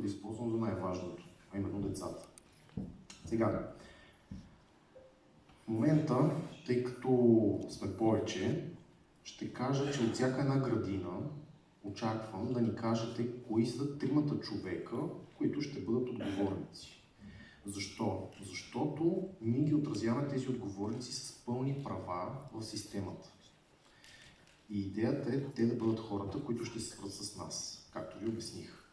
бъде използвано за най-важното, а именно децата. Сега, в момента, тъй като сме повече, ще кажа, че от всяка една градина очаквам да ни кажете кои са тримата човека, които ще бъдат отговорници. Защо? Защото ние ги отразяваме тези отговорници с пълни права в системата. И идеята е те да бъдат хората, които ще се свързват с нас, както ви обясних.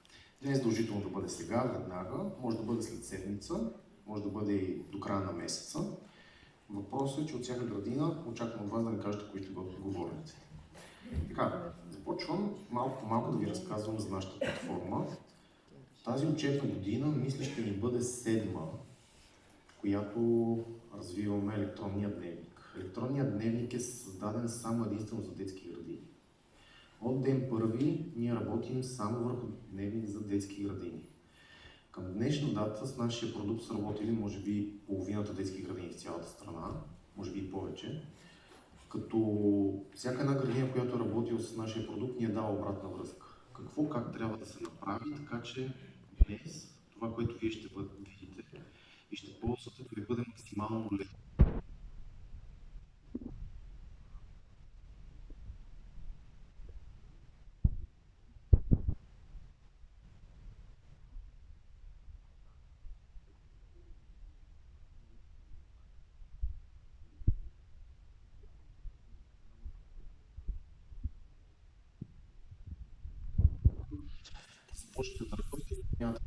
Не е задължително да бъде сега, веднага, може да бъде след седмица, може да бъде и до края на месеца. Въпросът е, че от всяка градина очаквам от вас да ми кажете кои ще бъдат отговорници. Така, започвам малко по малко да ви разказвам за нашата платформа. Тази учебна година, мисля, ще ни бъде седма, в която развиваме електронния дневник. Електронният дневник е създаден само единствено за детски градини. От ден първи ние работим само върху дневник за детски градини. Към днешна дата с нашия продукт са работили може би половината детски градини в цялата страна, може би и повече. Като всяка една градина, която е работила с нашия продукт, ни е дала обратна връзка. Какво, как трябва да се направи, така че днес това, което вие ще видите и ще ползвате, да ви бъде максимално лесно. Започнете да работите, няма да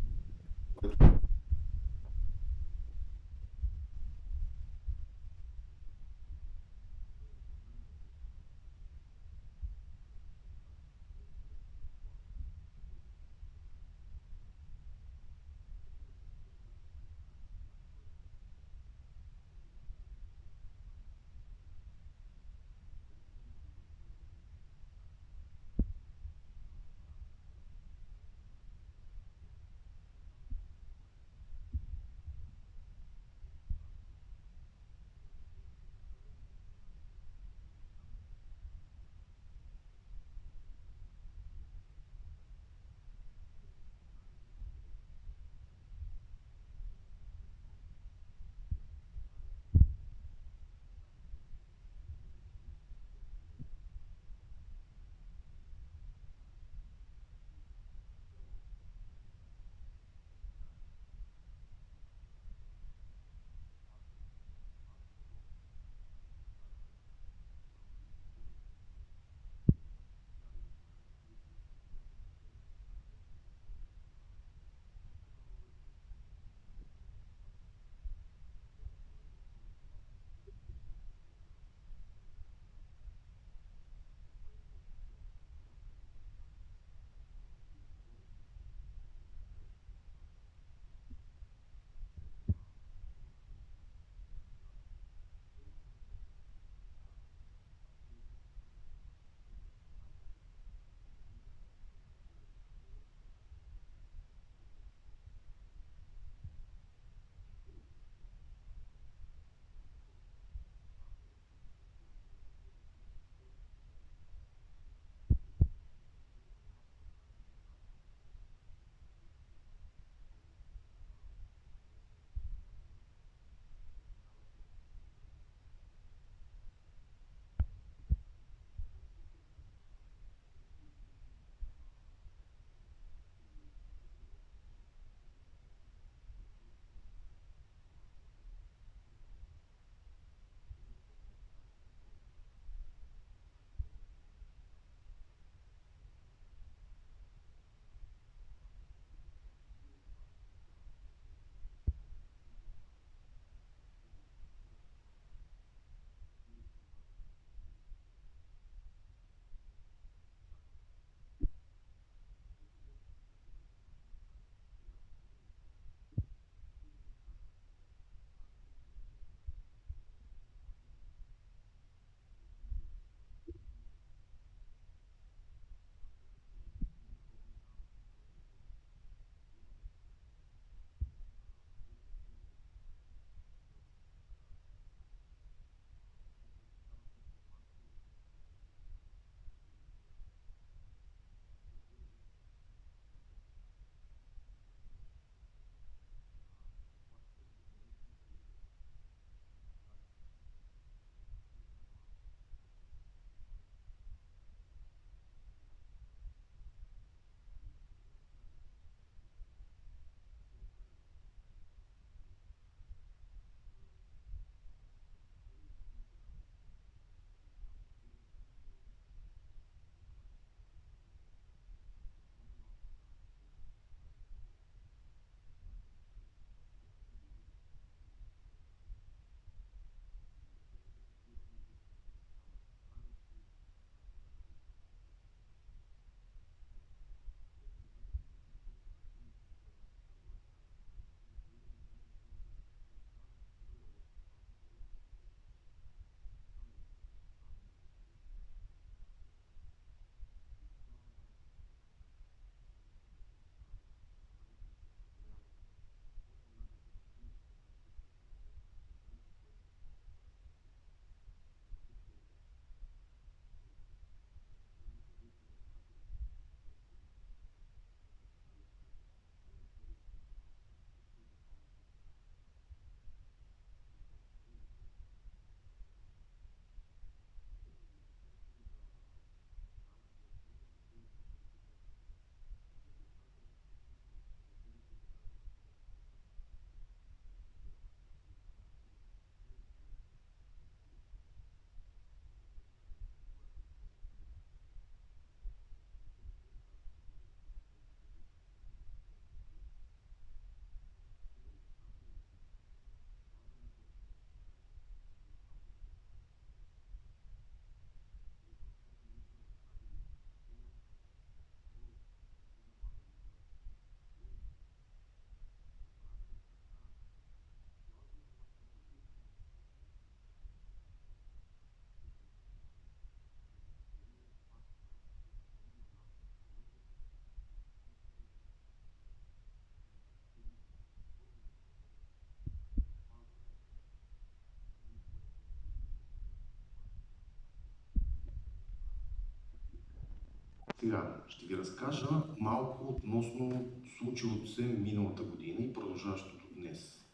Сега ще ви разкажа малко относно случилото се миналата година и продължаващото днес.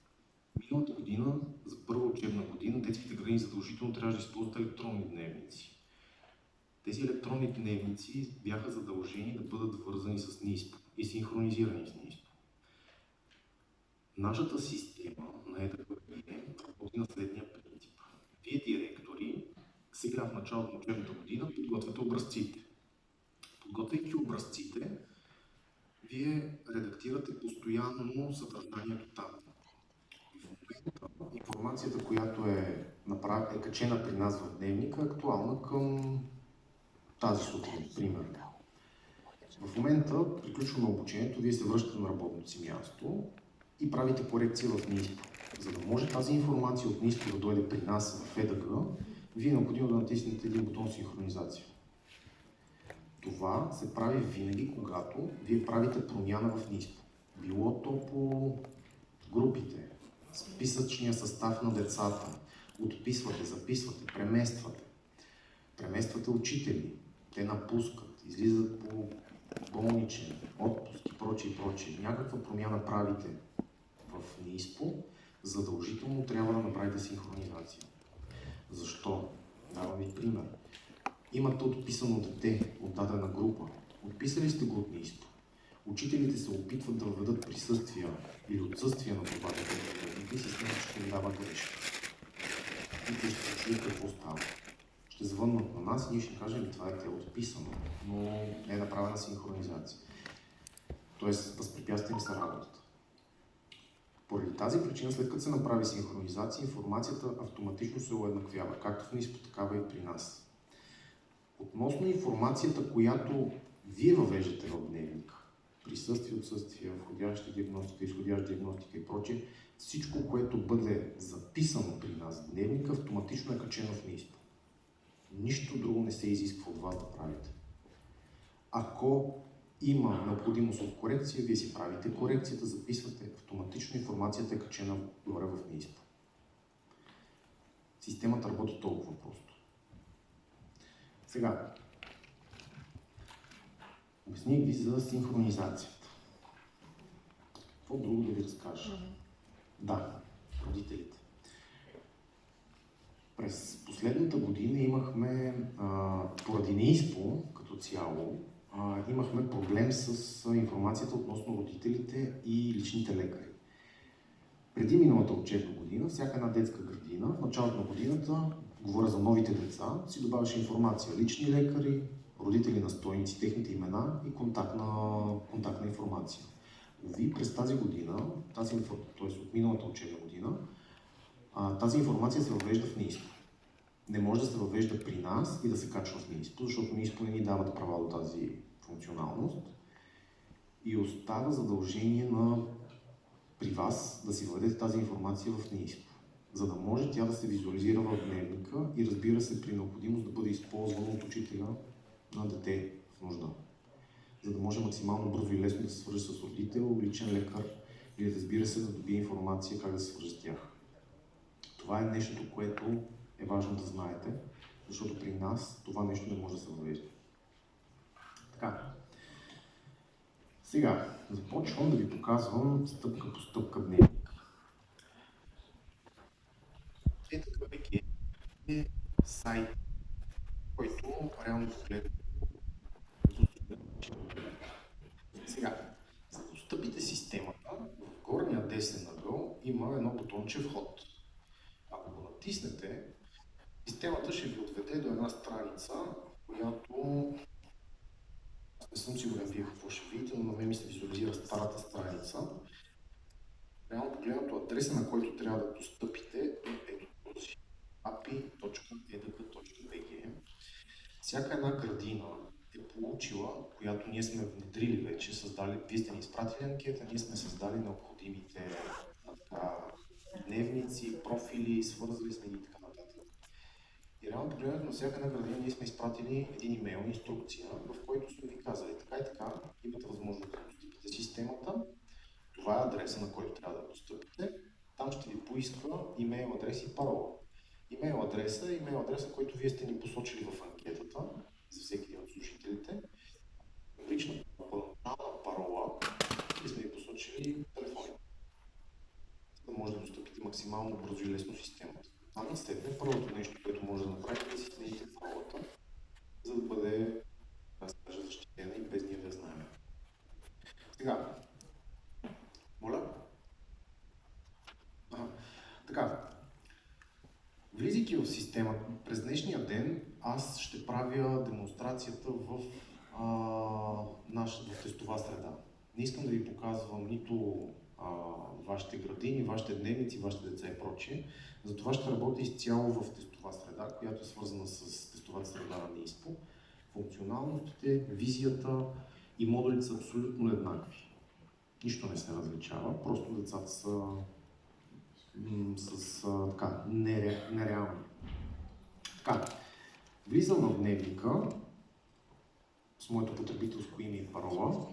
Миналата година, за първа учебна година, детските градини задължително трябваше да използват електронни дневници. Тези електронни дневници бяха задължени да бъдат вързани с НИСП и синхронизирани с НИСП. Нашата система на ЕДБГ работи на следния принцип. Вие, директори, сега в началото на учебната година подготвяте образците. Подготвяйки образците, вие редактирате постоянно съдържанието там. В момента информацията, която е качена при нас в дневника, е актуална към тази сутрин, примерно. В момента приключваме обучението, вие се връщате на работното си място и правите корекция в НИСП. За да може тази информация от НИСП да дойде при нас в ЕДГ, вие е необходимо да натиснете един бутон синхронизация. Това се прави винаги, когато вие правите промяна в НИСП. Било то по групите, списъчния състав на децата, отписвате, записвате, премествате. Премествате учители, те напускат, излизат по болничен, отпуск и прочее, прочее. Някаква промяна правите в НИСПО, задължително трябва да направите синхронизация. Защо? Давам ви пример. Имате отписано дете от дадена група. Отписали сте го от НИСП. Учителите се опитват да въведат присъствия или отсъствия на това дете и системата ще ви дава грешка. И ще чуят какво става. Ще звъннат на нас и ние ще кажем, това е отписано, но не е направена синхронизация. Тоест, възпрепятстваме се работата. Поради тази причина, след като се направи синхронизация, информацията автоматично се уеднаквява, както в НИСП, такава и при нас. Относно информацията, която вие въвеждате в дневника, присъствие, отсъствие, входяща диагностика, изходяща диагностика и прочее, всичко, което бъде записано при нас в дневника, автоматично е качено в НИСП. Нищо друго не се изисква от вас да правите. Ако има необходимост от корекция, вие си правите корекцията, записвате, автоматично информацията е качена горе в НИСП. Системата работи толкова просто. Сега, обясних ви за синхронизацията. Какво друго да ви разкажа? Да, родителите. През последната година имахме, поради НИСПО като цяло, имахме проблем с информацията относно родителите и личните лекари. Преди миналата учебна година, всяка една детска градина, в началото на годината, говоря за новите деца, си добавяше информация. Лични лекари, родители настойници, техните имена и контактна информация. Ови, през тази година, т.е. от миналата учебна година, тази информация се въвежда в НИСП. Не може да се въвежда при нас и да се качва в НИСП, защото НИСП не ни дават права до тази функционалност и остава задължение при вас да си въведете тази информация в НИСП, за да може тя да се визуализира в дневника и, разбира се, при необходимост да бъде използвана от учителя на дете в нужда. За да може максимално бързо и лесно да се свържи с родител, личен лекар или, разбира се, да добие информация как да се свържи с тях. Това е нещото, което е важно да знаете, защото при нас това нещо не може да се въвежда. Така. Сега започвам да ви показвам стъпка по стъпка дневник. ЕДБГ е сайт, който реално погледно. Сега, за да достъпите системата, в горния десен ъгъл има едно бутонче вход. Ако го натиснете, системата ще ви отведе до една страница, която не съм сигурен вие какво ще видите, но на мен ми се визуализира старата страница. Реално погледнато адреса, на който трябва да достъпите е ето този api.edg.bg. Всяка една градина е получила, която ние сме внедрили вече, вие сте ни изпратили анкета, ние сме създали необходимите дневници, профили, свързали сме ги и така нататък. И реално погледнато на всяка една градина ние сме изпратили един имейл, инструкция, в който сме ви казали така и така, имате възможност да достъпите системата. Това е адреса, на който трябва да достъпите. Там ще ви поиска имейл адрес и парола. Имейл адреса е имейл адреса, който вие сте ни посочили в анкетата за всеки един от слушателите. поръчали телефони, за да може да достъпите максимално бързо и лесно системата. А на степен първото нещо, което може да направите, е да си смените файлата, за да бъде защитена и без ние да знаем. Сега, моля? Така, влизайки в системата, през днешния ден аз ще правя демонстрацията в нашата тестова среда. Не искам да ви показвам нито вашите градини, вашите дневници, вашите деца и прочие. Затова ще работя изцяло в тестова среда, която е свързана с тестовата среда на НИСПО. Функционалностите, визията и модулите са абсолютно еднакви. Нищо не се различава, просто децата са нереални. Така, влизам в дневника с моето потребителско име и парола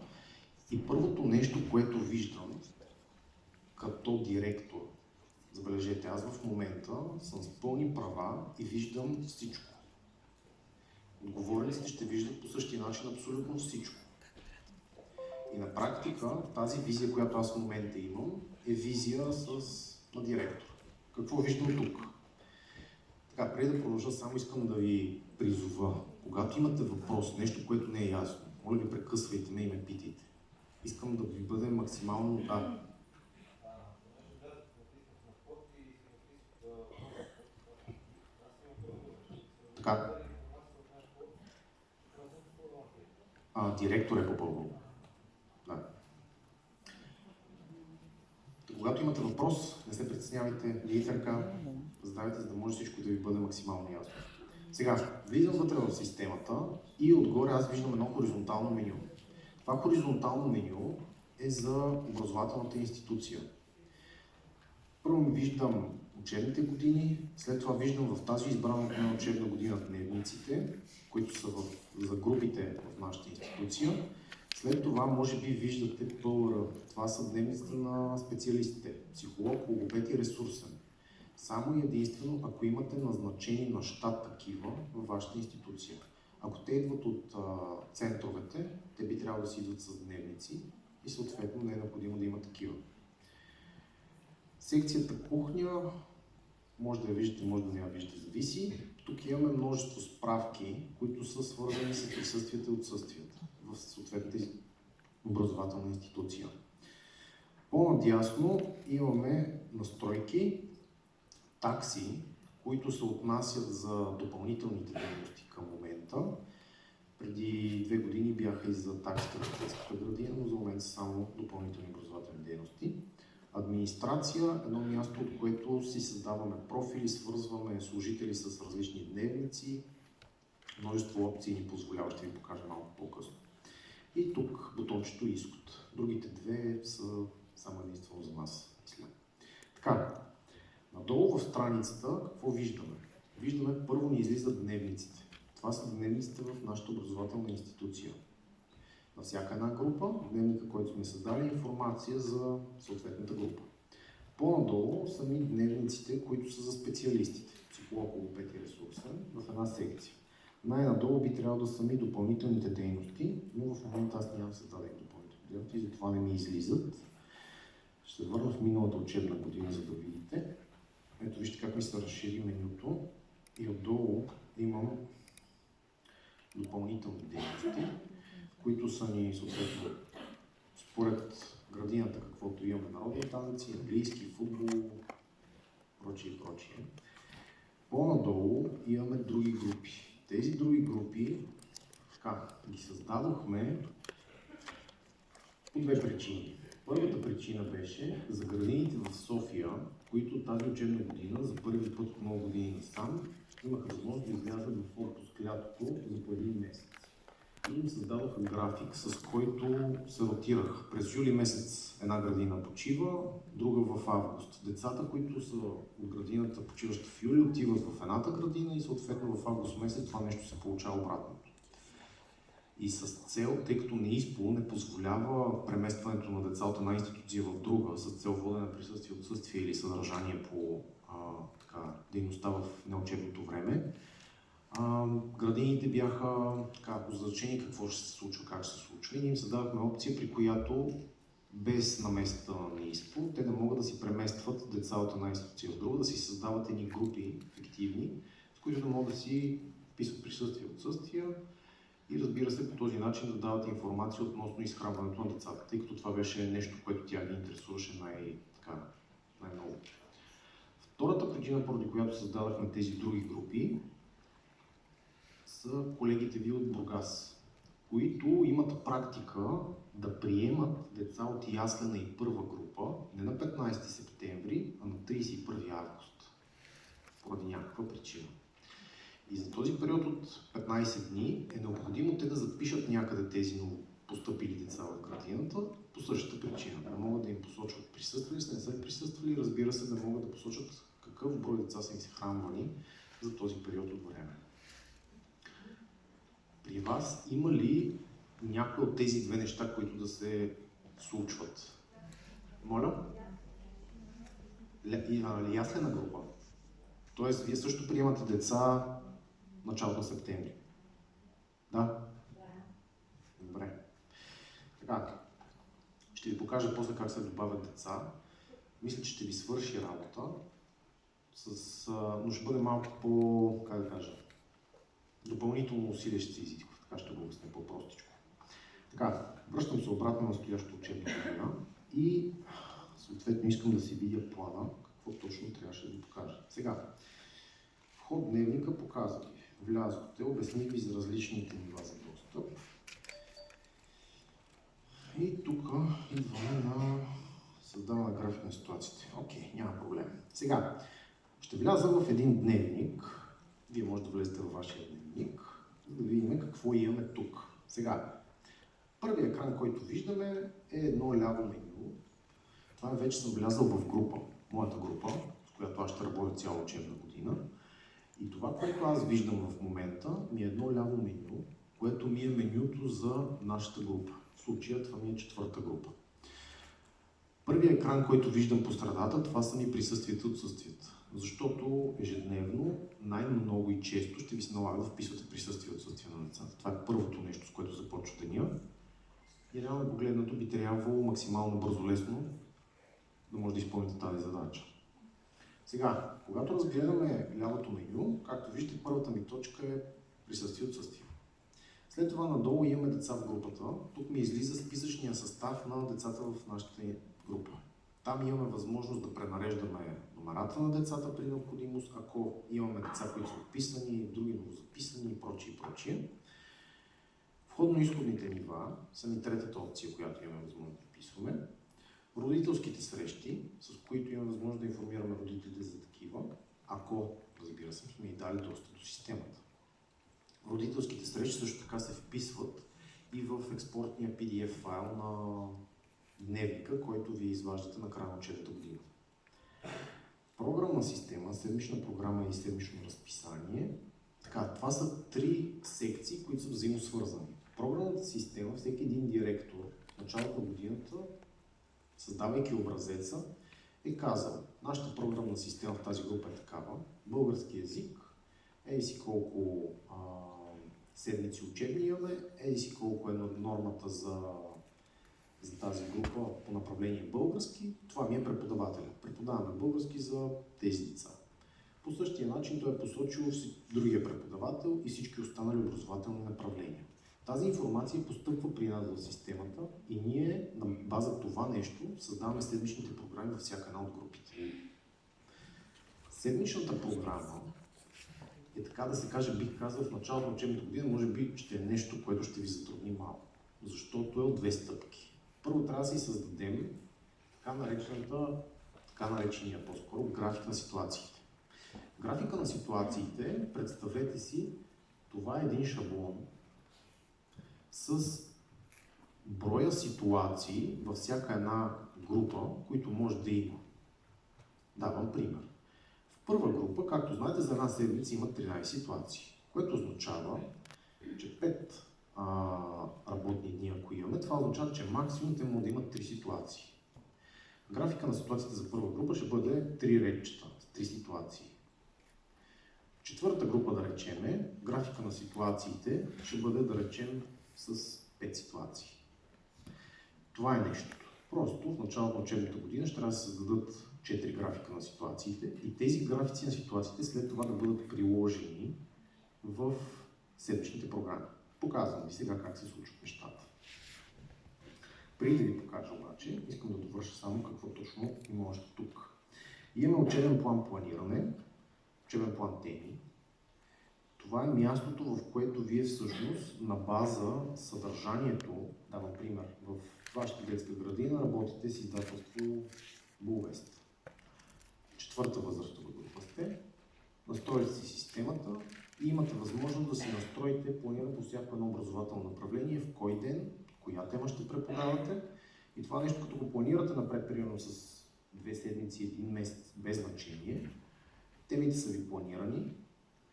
и първото нещо, което виждам като директор, забележете, аз в момента съм с пълни права и виждам всичко. Отговорниците ще виждат по същия начин абсолютно всичко. И на практика тази визия, която аз в момента имам, е визия на директор. Какво виждам тук? Така, преди да продължа, само искам да ви призова. Когато имате въпрос, нещо, което не е ясно, моля ви прекъсвайте ме и ме питайте. Искам да ви бъде максимално Така. Директор е попълвал. Да. Когато имате въпрос, не се притеснявайте, дигайте ръка, задавайте, за да може всичко да ви бъде максимално ясно. Сега, влизам вътре в системата и отгоре аз виждам едно хоризонтално меню. Това хоризонтално меню е за образователната институция. Първо виждам учебните години, след това виждам в тази избрана учебна година дневниците, които са за групите в нашата институция. След това, може би, виждате ПЛР. Това са дневниците на специалистите. Психолог, логопед и ресурсен. Само и единствено, ако имате назначени на щат такива във вашата институция. Ако те идват от центровете, те би трябвало да си идват с дневници и съответно не е необходимо да има такива. Секцията кухня, може да я виждате, може да не я виждате, зависи. Тук имаме множество справки, които са свързани с присъствията и отсъствията в съответната образователна институция. По-надясно имаме настройки, такси, които се отнасят за допълнителните дейности към момента. Преди 2 години бяха и за таксите в детската градина, но за момента са само допълнителни образователни дейности. Администрация, едно място, от което си създаваме профили, свързваме служители с различни дневници, множество опции ни позволява, ще ви покажа малко по-късно. И тук бутончето изход. Другите две са само единствено за нас, мисля. Така, надолу в страницата какво виждаме? Виждаме, първо ни излизат дневниците. Това са дневниците в нашата образователна институция. На всяка една група, дневника, който сме създали, информация за съответната група. По-надолу са ми дневниците, които са за специалистите, психолог, логопед и ресурсен, в една секция. Най-надолу би трябвало да са ми допълнителните дейности, но в момента аз нямам създадени допълнителни дейности, затова не ми излизат. Ще върна в миналата учебна година, за да видите. Ето вижте как ми се разшири менюто и отдолу имам допълнителни дейности, които са ни съответно според градината, каквото имаме, народни танци, английски, футбол, прочие и прочие. По-надолу имаме други групи. Тези други групи ги създадохме по 2 причини. Първата причина беше за градините в София, които тази учебна година за първи път от много години насам имаха възможност да излязат в отпуск лятото за по 1 месец. И им създадоха график, с който се ротирах. През юли месец една градина почива, друга в август. Децата, които са от градината почиваща в юли, отиват в едната градина и съответно в август месец това нещо се получава обратно. И с цел, тъй като НИСПО не позволява преместването на деца от една институция в друга, с цел водене присъствие, отсъствие или съдържание по дейността в неучебното време, градините бяха означени какво ще се случва, как ще се случва и им създадахме опция, при която без намесата на НИИСПО, те да могат да си преместват деца от една институция в друга, да си създават едни групи фиктивни, с които да могат да си вписват присъствие и отсъствия и разбира се по този начин да дават информация относно изхранването на децата, тъй като това беше нещо, което тя ги интересуваше най-много. Втората причина, поради която създадахме тези други групи, са колегите ви от Бургас, които имат практика да приемат деца от яслена и първа група не на 15 септември, а на 31 август, поради някаква причина. И за този период от 15 дни е необходимо те да запишат някъде тези постъпили деца в градината по същата причина. Да могат да им посочват присъствали, не са присъствали, разбира се, да могат да посочат какъв брой деца са им се хранвали за този период от време. При вас има ли някои от тези две неща, които да се случват? Моля? Яслена група. Тоест, вие също приемате деца в началото на септември. Да? Добре. Така, ще ви покажа после как се добавят деца. Мисля, че ще ви свърши работа, но ще бъде малко по, как да кажа, допълнително усилие ще се изисква. Така ще го обясня по-простичко. Така, връщам се обратно на настоящата учебна година и съответно искам да си видя плана, какво точно трябваше да ви покажа. Сега, вход дневника показва ви. Влязохте, обясних ви за различните нива за достъп. И тук идваме на създаване на график на ситуациите. Окей, няма проблем. Сега, ще вляза в един дневник. Вие може да влезете във вашия дневник, за да видим какво имаме тук. Сега, първият екран, който виждаме е едно ляво меню. Това вече съм влязъл в група, моята група, с която аз ще работя цяла учебна година. И това, което аз виждам в момента, ми е едно ляво меню, което ми е менюто за нашата група. В случая това ми е четвърта група. Първият екран, който виждам по средата, това са ми присъствията и отсъствията. Защото ежедневно, най-много и често ще ви се налага да вписвате присъствие и отсъствие на децата. Това е първото нещо, с което започва деня. И реално погледнато би трябвало максимално бързо, лесно да може да изпълните тази задача. Сега, когато разгледаме лявото меню, както виждате, първата ми точка е присъствие и отсъствие. След това надолу имаме деца в групата. Тук ми излиза списъчния състав на децата в нашата група. Там имаме възможност да пренареждаме номерата на децата при необходимост, ако имаме деца, които са отписани, други новозаписани и прочие и прочие. Входно-изходните нива са ни третата опция, която имаме възможност да вписваме. Родителските срещи, с които имаме възможност да информираме родителите за такива, ако, разбира се, сме и дали достъп до системата. Родителските срещи също така се вписват и в експортния PDF файл на дневника, който ви изваждате на края на учебната година. Програмна система, седмична програма и седмично разписание. Така, това са три секции, които са взаимосвързани. Програмната система, всеки един директор в началото на годината, създавайки образеца, е казал, нашата програмна система в тази група е такава, български език, еди си колко седмици учебни имаме, еди си колко е нормата за тази група по направление български, това ми е преподавателя. Преподаваме български за тези деца. По същия начин той е посочил другия преподавател и всички останали образователни направления. Тази информация постъпва при нас в системата и ние на база това нещо създаваме седмичните програми във всяка една от групите. Седмичната програма е, така да се каже, бих казал, в началото на учебната година, може би ще е нещо, което ще ви затрудни малко, защото е от две стъпки. Първо трябва да си създадем така наречения по-скоро график на ситуациите. Графика на ситуациите, представете си, това е един шаблон с броя ситуации във всяка една група, които може да има. Давам пример. В първа група, както знаете, за една седмица има 13 ситуации, което означава, че 5 работни дни, ако имаме, това означава, че максимум те могат да имат 3 ситуации. Графика на ситуацията за първа група ще бъде 3 редчета, 3 ситуации. Четвърта група, да речеме, графика на ситуациите ще бъде, да речем, с 5 ситуации. Това е нещото. Просто в началото на учебната година ще трябва да се създадат 4 графика на ситуациите и тези графици на ситуациите след това да бъдат приложени в седмичните програми. Показвам ви сега как се случват нещата. Преди да ви покажа обаче, искам да довърша само какво точно има още тук. Имаме учебен план планиране, учебен план теми. Това е мястото, в което вие всъщност на база съдържанието, давам пример, в вашата детска градина работите с издателство Булвест. 4-та възрастова група сте, настроите си системата и имате възможност да си настроите планира по всяко едно образователно направление, в кой ден, коя тема ще преподавате. И това нещо, като го планирате напред, примерно с 2 седмици, 1 месец, без значение, темите са ви планирани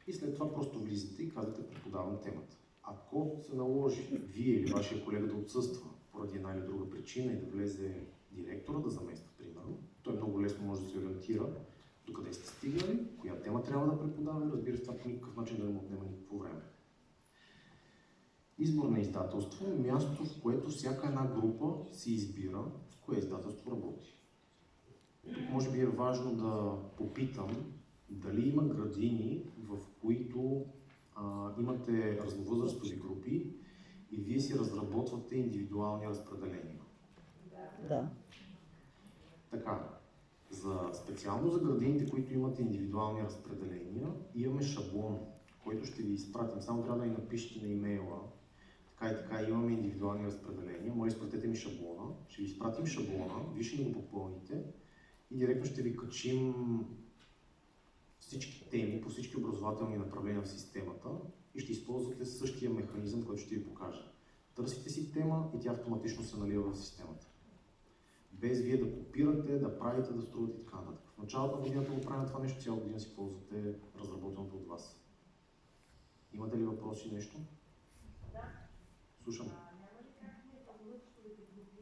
и след това просто влизате и казвате преподавам темата. Ако се наложи вие или вашия колега да отсъства поради една или друга причина и да влезе директора да замества, примерно, той много лесно може да се ориентира докъде сте стигнали, коя тема трябва да преподава и разбира се, това по никакъв начин да не му отнема никакво време. Избор на издателство е мястото, в което всяка една група си избира в кое издателство работи. Тук може би е важно да попитам дали има градини, в които имате разновъзрастови групи и вие си разработвате индивидуални разпределения. Да. Така, специално за градините, които имате индивидуални разпределения, имаме шаблон, който ще ви изпратим. Само трябва да ни напишете на имейла. Така и така, имаме индивидуални разпределения. Може да изпратете ми шаблона. Ще ви изпратим шаблона, вие ще ни го попълните и директно ще ви качим всички теми по всички образователни направления в системата и ще използвате същия механизъм, който ще ви покажа. Търсите си тема и тя автоматично се налива в системата. Без вие да копирате, да правите, да струвате и така нататък. В началото на годината го правим това нещо, цяла година си ползвате разработеното от вас. Имате ли въпроси, нещо? Да. Слушам. Няма ли как ние в възрастовите групи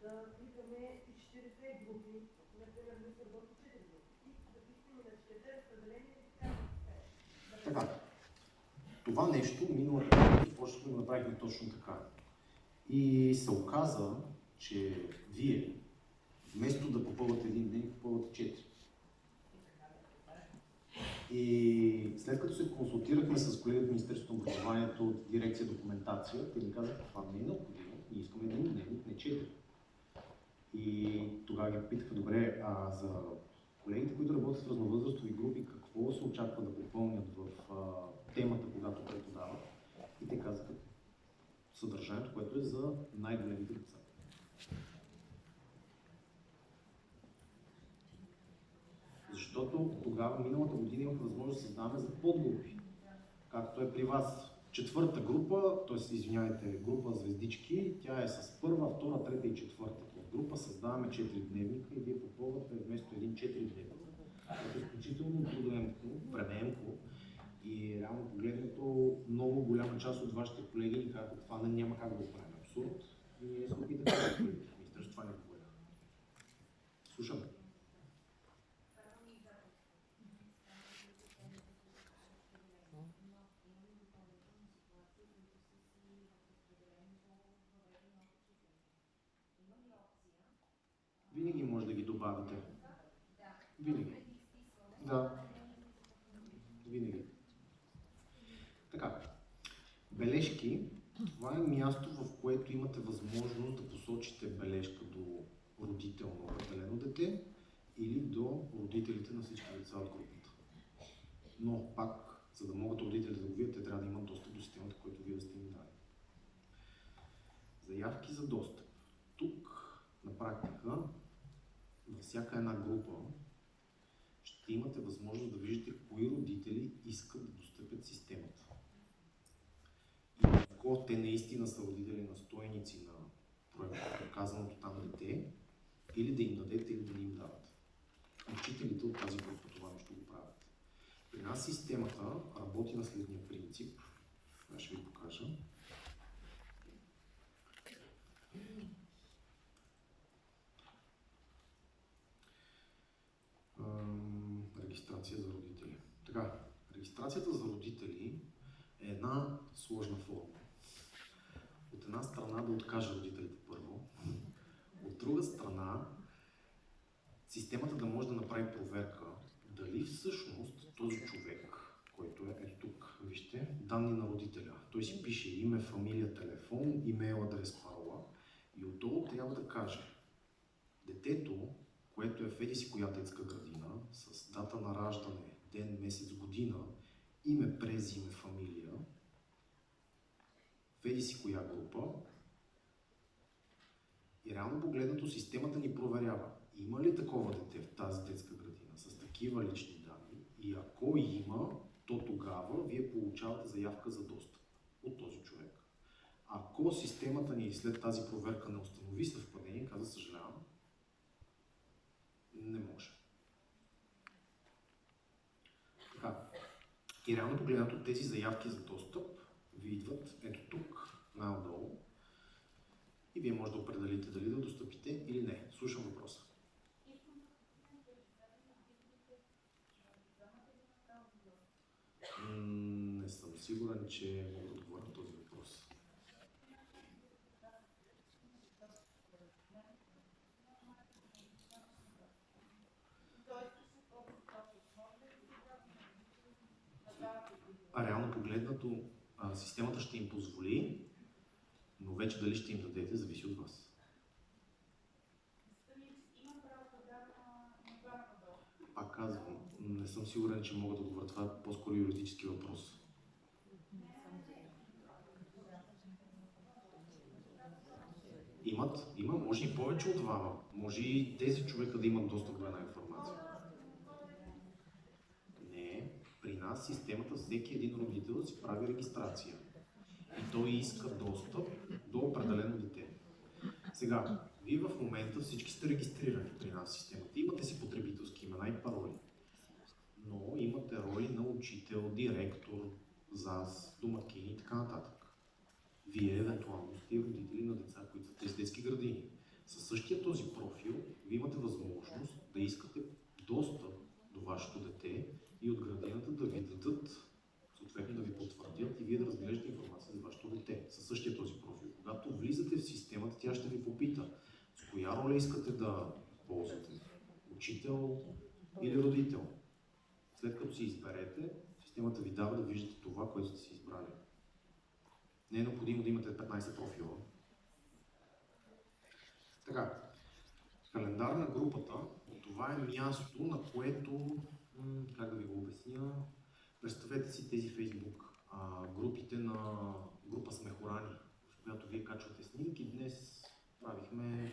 да кликаме и 4-те групи, например, да се работи 4 групи и да пишем на 4-те разпределения и така да Така. Това нещо миналата година започнахме да направихме точно така. И се оказа, че вие вместо да попълвате един ден, попълвате 4. И след като се консултирахме с колегите от Министерството на образованието от дирекция документация, те ни казаха, това не е необходимо, ние искаме един дневник, не 4. И тогава ги питаха, добре, за колегите, които работят в разновъзрастови групи, какво се очаква да попълнят в темата, когато преподават? И те казаха съдържанието, което е за най-големите деца. Защото тогава, миналата година, имах възможност да създаваме за подгрупи. Както е при вас. 4-та група, т.е. извинявайте, група звездички, тя е с 1-а, 2-а, 3-та и 4-та. В група създаваме 4 дневника и вие попълвате вместо един 4 дневника. Това е изключително трудоемко, времеемко и реално погледнато много голяма част от вашите колеги ни казват, това няма как да го правим. Абсурд. И ние се опитахме да го правим. Министерството това не погледа. Слушаме. Винаги може да ги добавите. Винаги. Да. Винаги. Така. Бележки. Това е място, в което имате възможност да посочите бележка до родител на определено дете или до родителите на всички деца от групата. Но пак, за да могат родителите да го видят, те трябва да имат достъп до системата, която вие да сте им дали. Заявки за достъп. Тук на практика във всяка една група ще имате възможност да виждате кои родители искат да достъпят системата. И ако те наистина са родители настойници на казаното там дете, или да им дадете, или да не им давате. Учителите от тази група това нещо го правят. При нас системата работи на следния принцип. Аз ще ви покажа. Регистрация за родители. Така, регистрацията за родители е една сложна форма. От една страна да откаже родителите първо, от друга страна, системата да може да направи проверка дали всъщност този човек, който е тук, вижте, данни на родителя. Той си пише име, фамилия, телефон, имейл, адрес, парола и отдолу трябва да каже детето, което е в еди си коя детска градина, с дата на раждане, ден, месец, година, име, презиме, фамилия, в еди си коя група. И реално погледнато системата ни проверява, има ли такова дете в тази детска градина с такива лични данни и ако има, то тогава вие получавате заявка за достъп от този човек. Ако системата ни след тази проверка не установи съвпадение, каза съжалявам, не може. Така. И реално погледнато тези заявки за достъп ви идват ето тук, най-отдолу. И вие може да определите дали да достъпите или не. Слушам въпроса. Не съм сигурен, че мога да отговоря на този въпрос. Реално погледнато, системата ще им позволи, но вече дали ще им дадете, зависи от вас. Пак казвам, не съм сигурен, че мога да отговоря. Това е по-скоро юридически въпрос. Има, може и повече от двама. Може и 10 човека да имат достъп до една информация. Не, при нас системата всеки един родител си прави регистрация. И той иска достъп до определено дете. Сега, вие в момента всички сте регистрирани при нас в системата. Имате си потребителски имена и пароли. Но имате роли на учител, директор, ЗАС, домакини и така нататък. Вие евентуално сте родители на деца, които са тези детски градини. Със същия този профил, вие имате възможност да искате достъп до вашето дете и от градината да ви дадат, съответно да ви потвърдят и вие да разглеждате информация за вашето дете. Със същия този профил. Когато влизате в системата, тя ще ви попита с коя роля искате да ползвате. Учител или родител. След като си изберете, системата ви дава да виждате това, което сте си избрали. Не е необходимо да имате 15 профила. Така, календар на групата, това е място, на което, как да ви го обясня, представете си тези Facebook групите на група Смехорани, в която вие качвате снимки. Днес правихме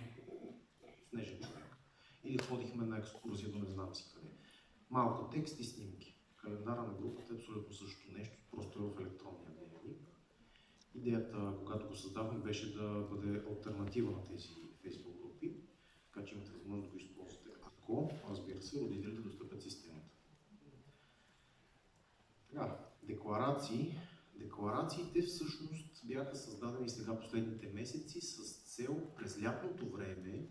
снежен човек. Или ходихме на екскурзия до не знам си къде. Малко текст и снимки. Календара на групата е абсолютно същото нещо, просто е в електронния дневник. Идеята, когато го създавам, беше да бъде алтернатива на тези Facebook групи, така че имате възможност да го използвате. Ако, разбира се, родителите достъпят системата. Така, декларации. Декларациите всъщност бяха създадени сега последните месеци с цел през лятното време.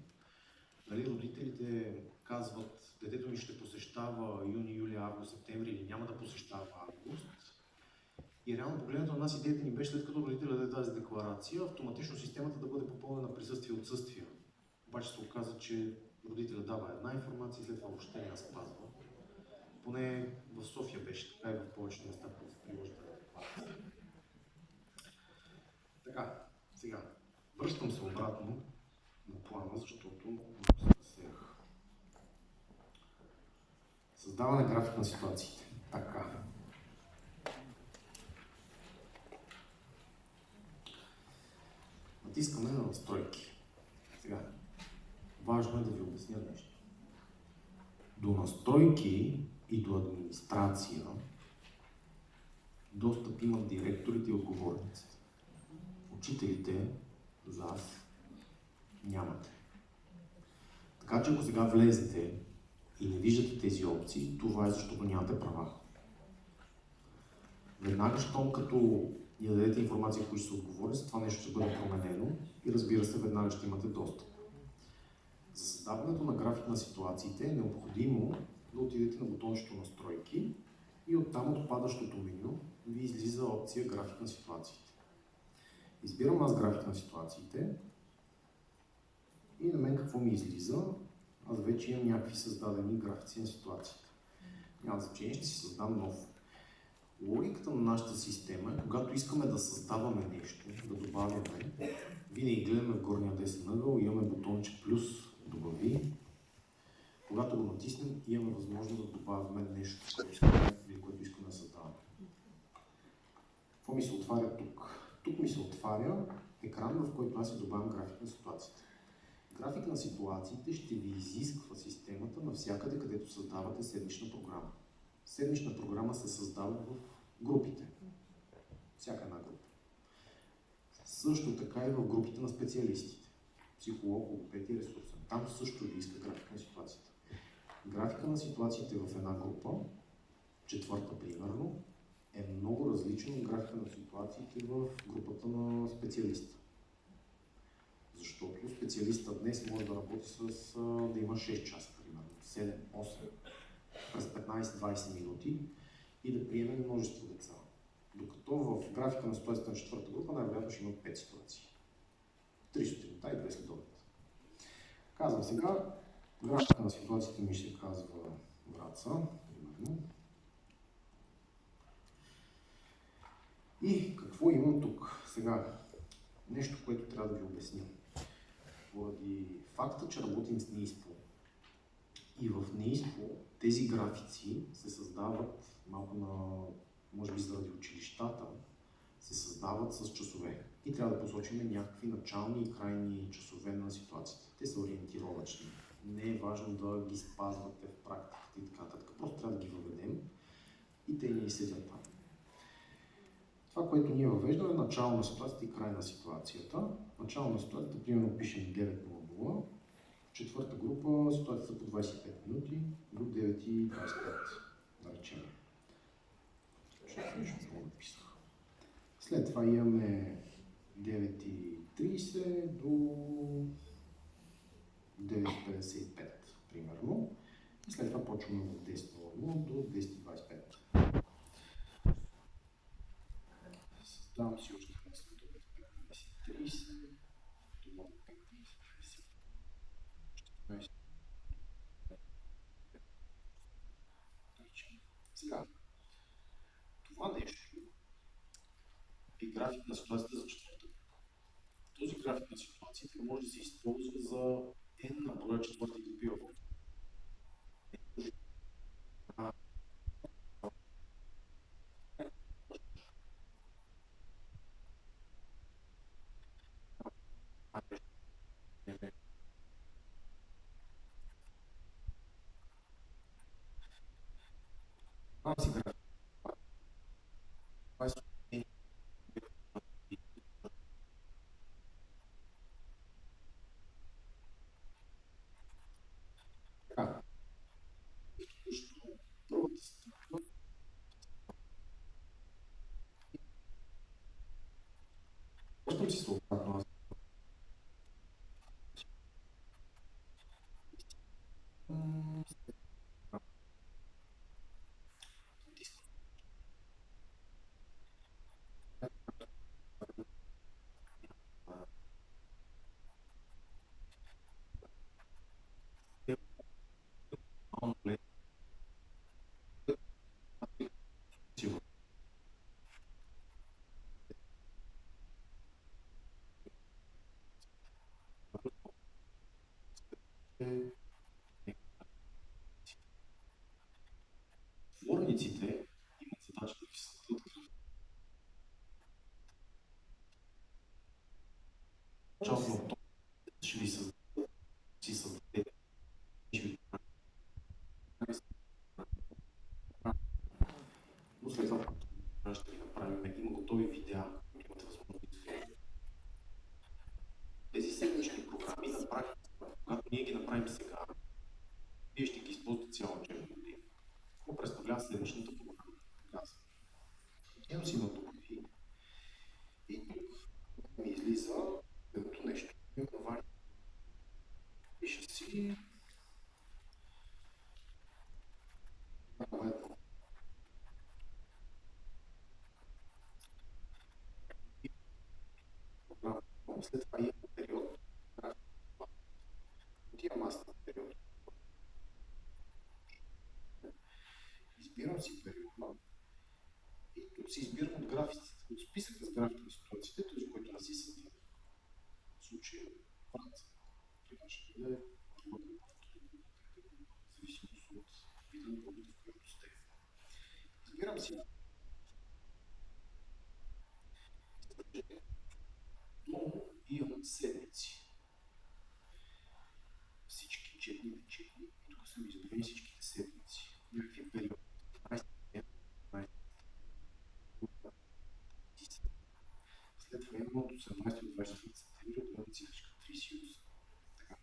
Нали, родителите казват, детето ми ще посещава юни, юли, август, септември или няма да посещава август. И реално погледнато на нас идеята ни беше, след като родителя даде тази декларация, автоматично системата да бъде попълнена присъствие и отсъствие. Обаче се оказа, че родителя дава една информация и след това въобще не я спазва. Поне в София беше така и в повечето места по приложната декларация. Така, сега, връщам се обратно на плана, защото се разсеях. Създаване график на ситуациите. Така. Натискаме на настройки. Сега, важно е да ви обясня нещо. До настройки и до администрация достъп имат директорите и отговорниците. Учителите, ЗАС, нямате. Така че ако сега влезете и не виждате тези опции, това е защото нямате права. Веднага, щом като ни дадете информация, които ще се отговорят, това нещо ще бъде променено и разбира се, веднага ще имате достъп. За създаването на график на ситуациите е необходимо да отидете на бутончето настройки и оттам от падащото меню ви излиза опция график на ситуациите. Избирам аз график на ситуациите И на мен какво ми излиза? Аз вече имам някакви създадени графици на ситуацията. Няма значение, ще си създам нов. Логиката на нашата система е, когато искаме да създаваме нещо, да добавяме, винаги гледаме в горния десен ъгъл, имаме бутонче плюс добави. Когато го натиснем, имаме възможност да добавяме нещо, което искаме или което искаме да създаваме. Какво ми се отваря тук? Тук ми се отваря екран, в който аз си добавям график на ситуацията. График на ситуациите ще ви изисква системата навсякъде, където създавате седмична програма. Седмична програма се създава в групите. Всяка една група. Също така и в групите на специалистите. Психолог, логопед и ресурсен. Там също ви иска график на ситуацията. Графика на ситуациите в една група, четвърта примерно, е много различен от графика на ситуациите в групата на специалиста. Защото специалиста днес може да работи с да има 6 часа, примерно, 7-8, през 15-20 минути и да приеме множество деца. Докато в графика на ситуацията на четвърта група най-вероятно ще има 5 ситуации. 3 сутринта и 2 след обед. Казвам сега, графика на ситуацията ми ще казва Враца, примерно. И какво имам тук? Сега, нещо, което трябва да ви обясня. Поради факта, че работим с НИИСПО и в НИИСПО тези графици се създават малко на, може би заради училищата, се създават с часове. И трябва да посочим някакви начални и крайни часове на ситуацията. Те са ориентировачни. Не е важно да ги спазвате в практиката и така нататък. Просто трябва да ги въведем и те ни седят там. Това, което ние въвеждаме, е начало на ситуацията и край на ситуацията. Начало на ситуацията, примерно, пишем 9:00. Четвърта група, ситуацията по 25 минути до 9:25, да речем. Нещо написах. След това имаме 9:30 до 9:55, примерно. И след това почваме в 10:00 до 10:25. Създавам си още след 15:30 до 15:30. Сега, това нещо е график на ситуацията за четвърта. Този график на ситуацията може да се използва за n на броя четвърти групи в Връщам си се обратно. Творниците имат задача да ви създадат част от това, ще ви създаде, но след това ще ви направим, има готови видеа, които имате възможност да изследвате. Тези седмични програми на практика, когато ние ги направим сега, вие ще ги използвате цяла учебна година. Какво представлява седмичната програма? Отивам си на добави и тук ми излиза едното нещо. Пиша си след това има период. контрастен период. Избирам си периода и тук си избирам от графиците, от списъка с графите на ситуациите, този, който не си създаден. В случая Франция. Това ще бъде в зависимост от вида на групата, в която сте. Избирам си долу и имам седмици. Всички четни и нечетни. И тук са ми избрани всичките седмици. Някакви периоди. 15 след това имам от 18 до 24 септември, отделна цифричка 38. Така.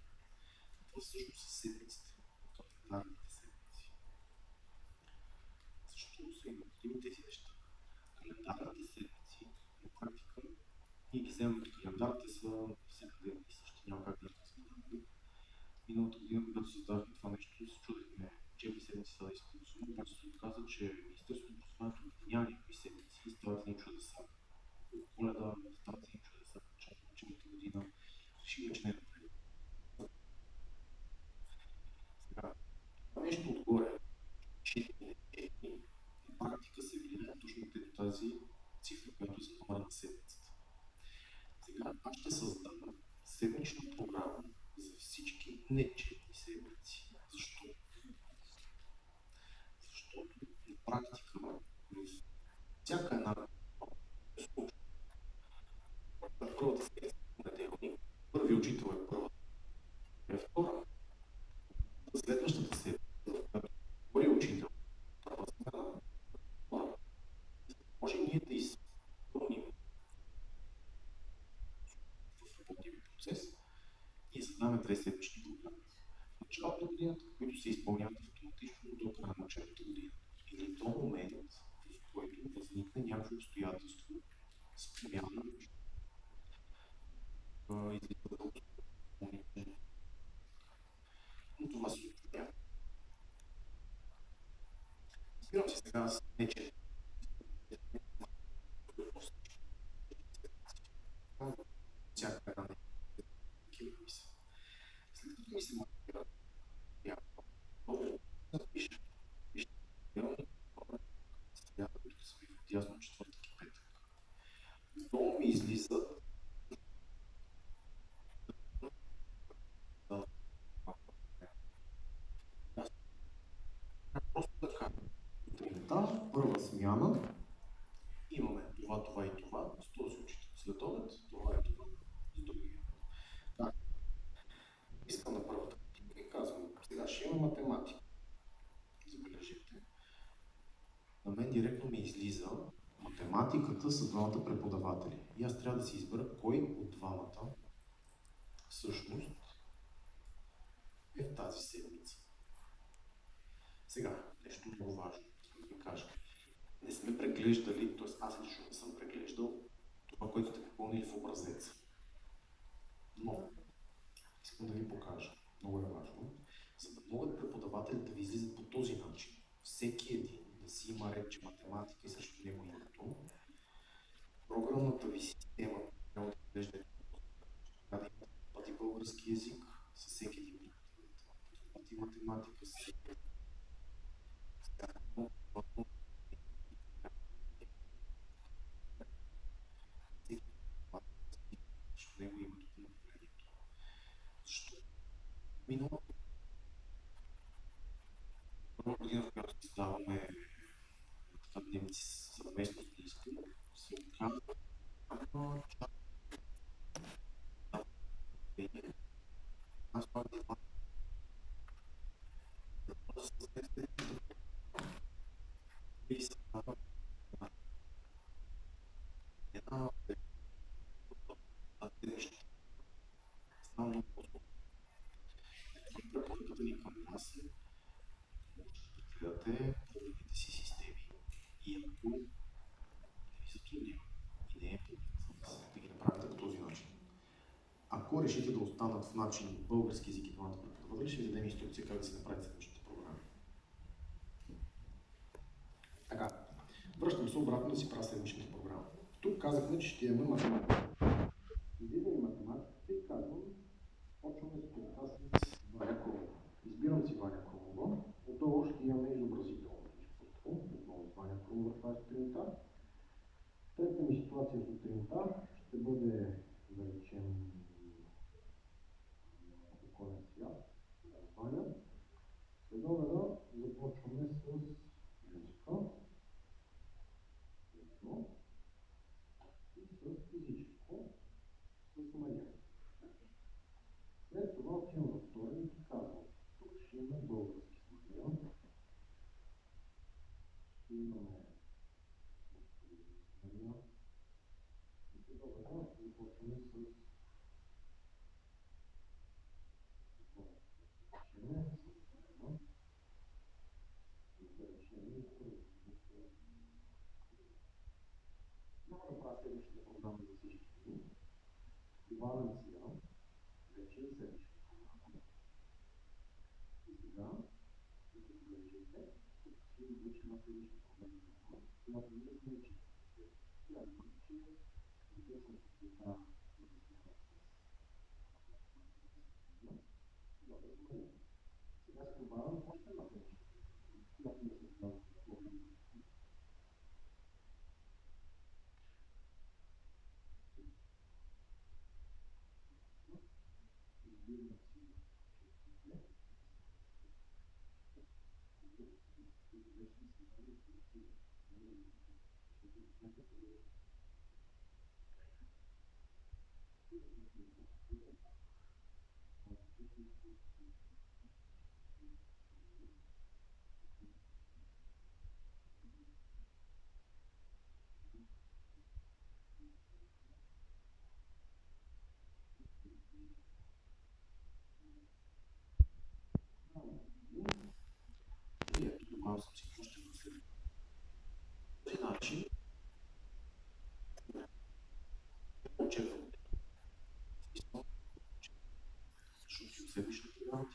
Това всъщност са седмиците. Календарните седмици. Защо са и необходими тези неща? Календарните седмици, на практика, ние ги вземем от календар, те са всякъде и същи, няма как да ги създадем. Миналата година, когато създадахме това нещо, се чудехме, че седмици са изключително, обаче се оказа, че Министерството на образованието няма никакви седмици и стават ни чудеса. Коледа стават ни чудеса, началото година, решили, че не е добре. Сега, нещо отгоре, четни, на практика се влияе точно до тази цифра, която е за номера на седмицата. Сега аз ще създам седмична програма за всички нечетни седмици. Защо? Защото на практика в всяка една първата седмица е понеделник, първи учител е първа, е втора. Следващата седмица, която първи учител е първа смена, може ние да изпълним в работния процес и създаваме две седмични програми. В началото на годината, които се изпълняват автоматично до края на учебната година. Или до момент, в който възникне някакво обстоятелство с промяна на но това се случва. Разбирам се сега с нече. Всяка една такива мисля. След като ми се мотивира, запиша. Сега, които са ми в ясно четвъртък и петък. Долу ми излизат просто така. Сутринта, първа смяна, имаме това и това с този учител. След обед, това и това с другия. Так. Искам на първата картинка и казвам, сега ще има математика. Забележете. На мен директно ми излиза математиката с двамата преподаватели. И аз трябва да си избера кой от двамата всъщност е в тази седмица. Сега, нещо много важно, да ви кажа. Не сме преглеждали, т.е. аз лично не съм преглеждал това, което сте попълнили в образец. Но, искам да ви покажа, много е важно, за да могат преподавателите да ви излизат по този начин. Всеки един да си има ред, че математика и срещу него името. Програмната ви система трябва да изглежда пъти български език с всеки един пъти математика с срещу него името по направлението. Защо? Минала първа година, в която създаваме дневници съвместно с листа, се оказва, аз това това и създава една неща. Става много по-скоро. Препоръката ни към нас е да гледате програмните си системи и ако ви затруднява и не е да ги направите по този начин. Ако решите да останат в начин български език и двамата преподаватели, ще ви дадем инструкция как да се направите следващите програми. Така, връщам се обратно да си правя седмичната програма. Тук казахме, че ще имаме математика. Излизаме математиката и казвам, почваме с подкаст Ваня Крумова. Избирам си Ваня Крумова. Отдолу ще имаме изобразително изкуство. Отново с Ваня Крумова, това е сутринта. Трета ми ситуация сутринта ще бъде, да речем, околен свят, Ваня. След обеда започваме с музика, едно, и с физическо, с Мария. След това отивам във вторник и казвам, тук ще имаме български Мария, ще имаме Мария, и след обеда започваме с няма да правя следващата програма за всички дни. Добавям си я вече за следващата програма. И сега, като забележите, тук ще излъчим на следващата програма, която ние сме чистите. Трябва да че започвам с това сега ще добавям още една точка, която не се казва програма. Малко съм си пущен на след. Този начин очевидно, защото си следваща програма.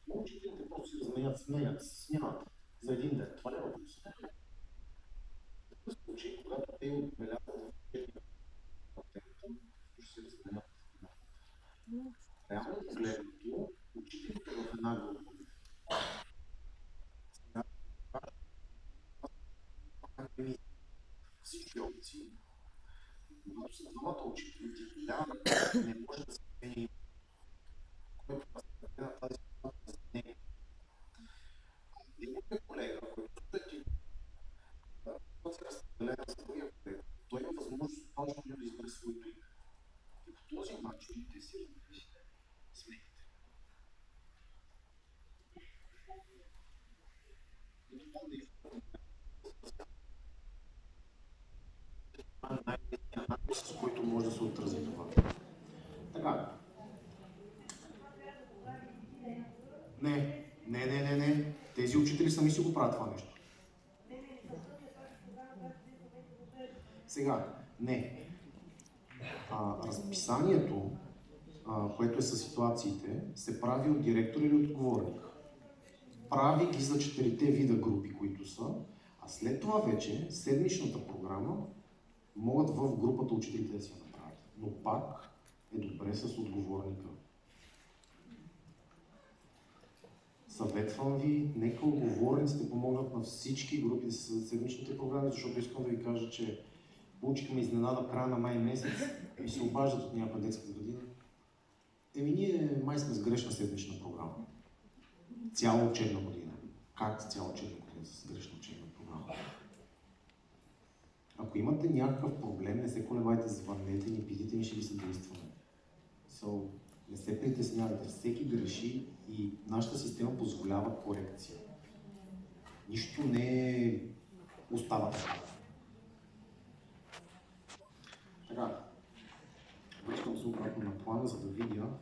Учителите просто се смятат за един ден. Това е въпрос. В такъв случай, когато те отбелязват в учебния темата, ще се разменят. Реално погледнато, учителите в една група всички опции, когато са двамата учители, не може да се смени, който е на тази ситуация за нея. Неговия колега, който е се разпределена за другия колега, той има възможност точно да избере своето име. И по този начин те си разделите сметките. И това е най-лесният начин, с който може да се отрази това. Така. Не. Тези учители сами си го правят това нещо. Сега, не. Разписанието, което е със ситуациите, се прави от директор или от отговорник. Прави ги за 4-те вида групи, които са, а след това вече седмичната програма могат в групата учителите да си я направят. Но пак е добре с отговорника. Съветвам ви, нека отговорниците помогнат на всички групи с седмичните програми, защото искам да ви кажа, че получихме изненада в края на май месец и се обаждат от някаква детска градина. Ние май сме с грешна седмична програма. Цяла учебна година. Как цяла учебна година с грешна учебна програма? Ако имате някакъв проблем, не се колебайте, звъннете ни, питайте ни, ще ви съдействаме. Не се притеснявайте, всеки греши и нашата система позволява корекция. Нищо не остава така. Така, връщам се обратно на плана, за да видя